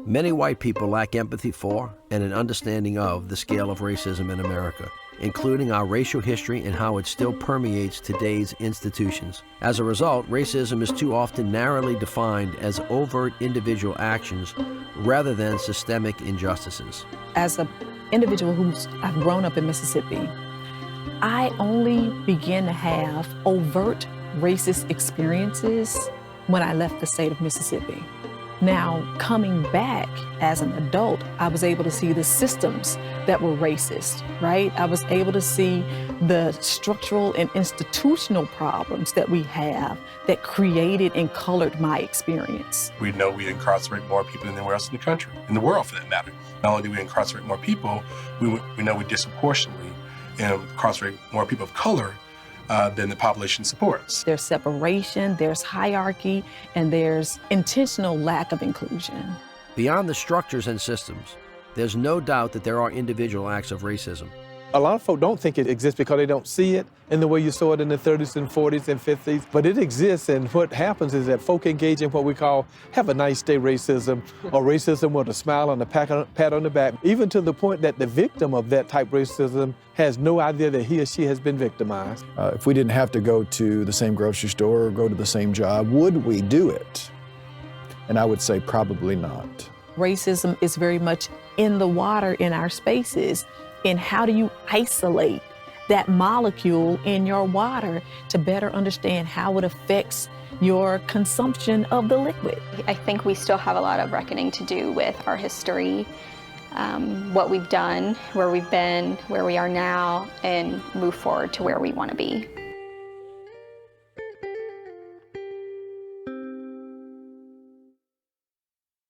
Many white people lack empathy for and an understanding of the scale of racism in America, including our racial history and how it still permeates today's institutions. As a result, racism is too often narrowly defined as overt individual actions rather than systemic injustices. As an individual I've grown up in Mississippi, I only began to have overt racist experiences when I left the state of Mississippi. Now, coming back as an adult, I was able to see the systems that were racist, right? I was able to see the structural and institutional problems that we have that created and colored my experience. We know we incarcerate more people than anywhere else in the country, in the world for that matter. Not only do we incarcerate more people, we know we disproportionately incarcerate more people of color than the population supports. There's separation, there's hierarchy, and there's intentional lack of inclusion. Beyond the structures and systems, there's no doubt that there are individual acts of racism. A lot of folk don't think it exists because they don't see it in the way you saw it in the 30s and 40s and 50s, but it exists, and what happens is that folk engage in what we call have a nice day racism, or racism with a smile and a pat on the back, even to the point that the victim of that type of racism has no idea that he or she has been victimized. If we didn't have to go to the same grocery store or go to the same job, would we do it? And I would say probably not. Racism is very much in the water in our spaces. And how do you isolate that molecule in your water to better understand how it affects your consumption of the liquid? I think we still have a lot of reckoning to do with our history, what we've done, where we've been, where we are now, and move forward to where we want to be.